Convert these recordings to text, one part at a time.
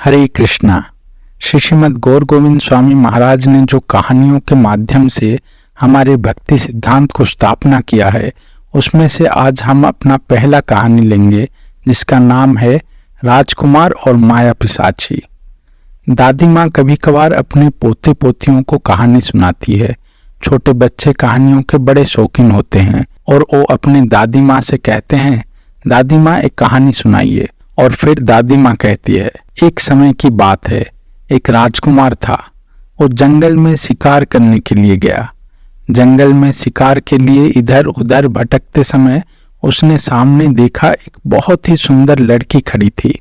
हरे कृष्णा। श्रीमद् गौर गोविंद स्वामी महाराज ने जो कहानियों के माध्यम से हमारे भक्ति सिद्धांत को स्थापना किया है, उसमें से आज हम अपना पहला कहानी लेंगे, जिसका नाम है राजकुमार और माया पिशाची। दादी माँ कभी कभार अपने पोते पोतियों को कहानी सुनाती है। छोटे बच्चे कहानियों के बड़े शौकीन होते हैं और वो अपनी दादी माँ से कहते हैं, दादी माँ एक कहानी सुनाइए। और फिर दादी माँ कहती है, एक समय की बात है, एक राजकुमार था। वो जंगल में शिकार करने के लिए गया। जंगल में शिकार के लिए इधर उधर भटकते समय उसने सामने देखा एक बहुत ही सुंदर लड़की खड़ी थी।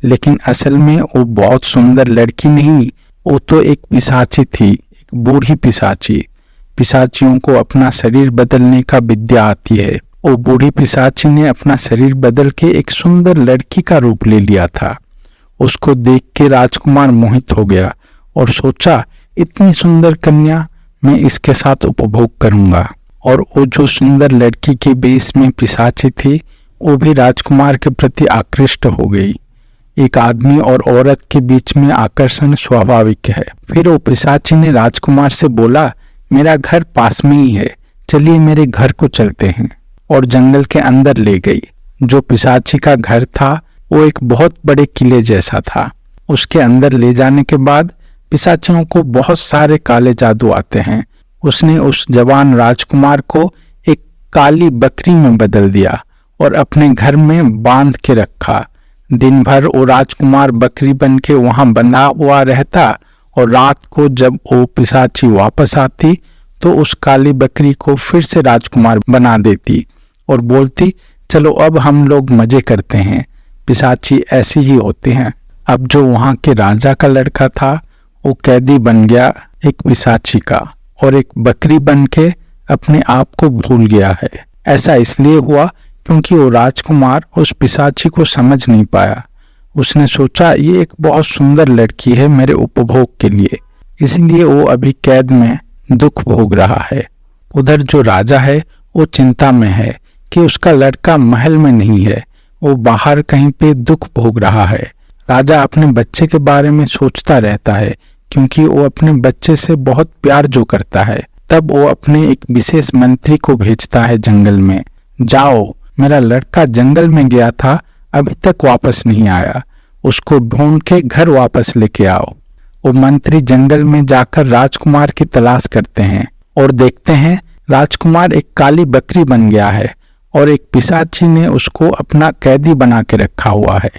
लेकिन असल में वो बहुत सुंदर लड़की नहीं, वो तो एक पिशाची थी, एक बूढ़ी पिशाची। पिशाचियों को अपना शरीर बदलने का विद्या आती है। वो बूढ़ी पिशाची ने अपना शरीर बदल के एक सुंदर लड़की का रूप ले लिया था। उसको देख के राजकुमार मोहित हो गया और सोचा, इतनी सुंदर कन्या, मैं इसके साथ उपभोग करूंगा। और वो जो सुंदर लड़की के बेस में पिशाची थी, वो भी राजकुमार के प्रति आकृष्ट हो गई। एक आदमी और औरत के बीच में आकर्षण स्वाभाविक है। फिर वो पिशाची ने राजकुमार से बोला, मेरा घर पास में ही है, चलिए मेरे घर को चलते हैं। और जंगल के अंदर ले गई। जो पिशाची का घर था वो एक बहुत बड़े किले जैसा था। उसके अंदर ले जाने के बाद पिशाचियों को बहुत सारे काले जादू आते हैं। उसने उस जवान राजकुमार को एक काली बकरी में बदल दिया और अपने घर में बांध के रखा। दिन भर वो राजकुमार बकरी बन के वहां बंधा हुआ रहता और रात को जब वो पिशाची वापस आती तो उस काली बकरी को फिर से राजकुमार बना देती और बोलती, चलो अब हम लोग मजे करते हैं। पिशाची ऐसी ही होते हैं। अब जो वहां के राजा का लड़का था वो कैदी बन गया एक पिशाची का और एक बकरी बन के अपने आप को भूल गया है। ऐसा इसलिए हुआ क्योंकि वो राजकुमार उस पिशाची को समझ नहीं पाया। उसने सोचा, ये एक बहुत सुंदर लड़की है मेरे उपभोग के लिए, इसलिए वो अभी कैद में दुख भोग रहा है। उधर जो राजा है वो चिंता में है कि उसका लड़का महल में नहीं है, वो बाहर कहीं पे दुख भोग रहा है। राजा अपने बच्चे के बारे में सोचता रहता है क्योंकि वो अपने बच्चे से बहुत प्यार जो करता है। तब वो अपने एक विशेष मंत्री को भेजता है जंगल में, जाओ, मेरा लड़का जंगल में गया था, अभी तक वापस नहीं आया, उसको ढूंढ के घर वापस लेके आओ। वो मंत्री जंगल में जाकर राजकुमार की तलाश करते हैं और देखते हैं राजकुमार एक काली बकरी बन गया है और एक पिशाची ने उसको अपना कैदी बना के रखा हुआ है।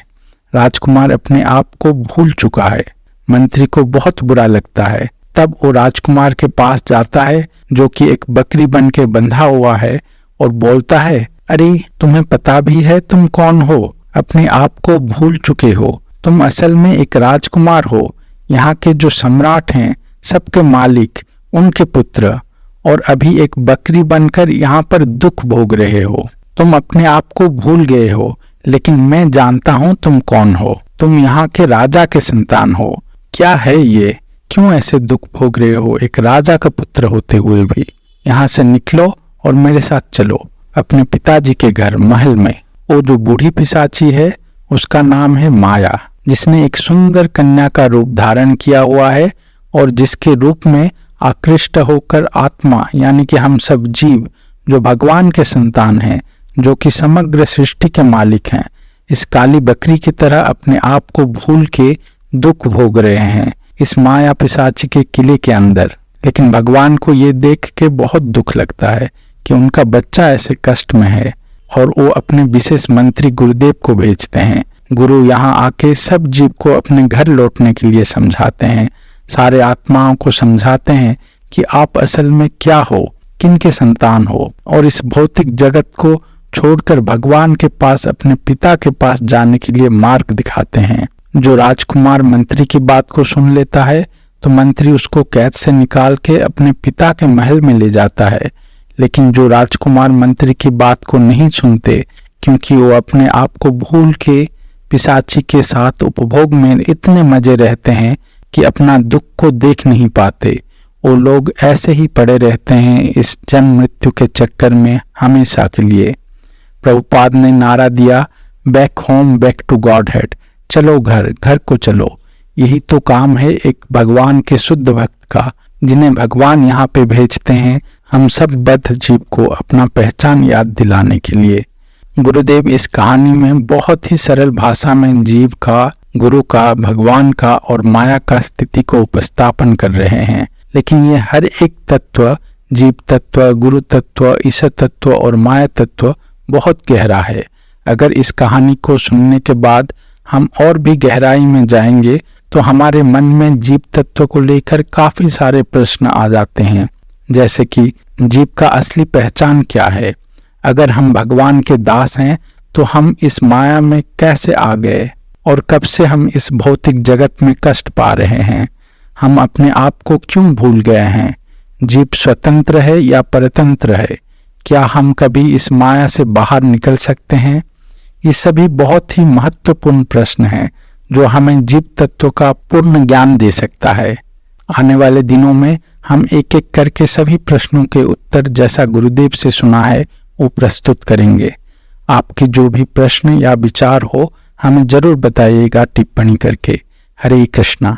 राजकुमार अपने आप को भूल चुका है। मंत्री को बहुत बुरा लगता है। तब वो राजकुमार के पास जाता है जो कि एक बकरी बन के बंधा हुआ है और बोलता है, अरे तुम्हें पता भी है तुम कौन हो? अपने आप को भूल चुके हो। तुम असल में एक राजकुमार हो, यहाँ के जो सम्राट हैं, सबके मालिक, उनके पुत्र, और अभी एक बकरी बनकर यहाँ पर दुख भोग रहे हो। तुम अपने आप को भूल गए हो, लेकिन मैं जानता हूँ तुम कौन हो। तुम यहाँ के राजा के संतान हो। क्या है ये? क्यों ऐसे दुख भोग रहे हो एक राजा का पुत्र होते हुए भी? यहाँ से निकलो और मेरे साथ चलो अपने पिताजी के घर महल में। वो जो बूढ़ी पिशाची है उसका नाम है माया, जिसने एक सुंदर कन्या का रूप धारण किया हुआ है और जिसके रूप में आकृष्ट होकर आत्मा यानी कि हम सब जीव जो भगवान के संतान हैं, जो कि समग्र सृष्टि के मालिक हैं, इस काली बकरी की तरह अपने आप को भूल के दुख भोग रहे हैं इस माया पिशाची के किले के अंदर। लेकिन भगवान को ये देख के बहुत दुख लगता है कि उनका बच्चा ऐसे कष्ट में है और वो अपने विशेष मंत्री गुरुदेव को भेजते हैं। गुरु यहाँ आके सब जीव को अपने घर लौटने के लिए समझाते हैं, सारे आत्माओं को समझाते हैं कि आप असल में क्या हो, किन के संतान हो, और इस भौतिक जगत को छोड़कर भगवान के पास, अपने पिता के पास जाने के लिए मार्ग दिखाते हैं। जो राजकुमार मंत्री की बात को सुन लेता है तो मंत्री उसको कैद से निकाल के अपने पिता के महल में ले जाता है। लेकिन जो राजकुमार मंत्री की बात को नहीं सुनते, क्योंकि वो अपने आप को भूल के पिशाची के साथ उपभोग में इतने मजे रहते हैं कि अपना दुख को देख नहीं पाते। वो लोग ऐसे ही पड़े रहते हैं इस जन्म मृत्यु के चक्कर में हमेशा के लिए। प्रभुपाद ने नारा दिया, back home, back to Godhead, चलो घर, घर को चलो। यही तो काम है एक भगवान के शुद्ध भक्त का, जिन्हें भगवान यहाँ पे भेजते हैं हम सब बद्ध जीव को अपना पहचान याद दिलाने के लिए। गुरुदेव इस कहानी में बहुत ही सरल भाषा में जीव का, गुरु का, भगवान का और माया का स्थिति को उपस्थापन कर रहे हैं, लेकिन ये हर एक तत्व, जीव तत्व, गुरु तत्व, ईश्वर तत्व और माया तत्व बहुत गहरा है। अगर इस कहानी को सुनने के बाद हम और भी गहराई में जाएंगे तो हमारे मन में जीव तत्व को लेकर काफी सारे प्रश्न आ जाते हैं, जैसे कि जीव का असली पहचान क्या है, अगर हम भगवान के दास हैं तो हम इस माया में कैसे आ गए और कब से हम इस भौतिक जगत में कष्ट पा रहे हैं, हम अपने आप को क्यों भूल गए हैं, जीव स्वतंत्र है या परतंत्र है, क्या हम कभी इस माया से बाहर निकल सकते हैं। ये सभी बहुत ही महत्वपूर्ण प्रश्न हैं जो हमें जीव तत्व का पूर्ण ज्ञान दे सकता है। आने वाले दिनों में हम एक एक करके सभी प्रश्नों के उत्तर जैसा गुरुदेव से सुना है वो प्रस्तुत करेंगे। आपके जो भी प्रश्न या विचार हो हमें जरूर बताइएगा टिप्पणी करके। हरे कृष्णा।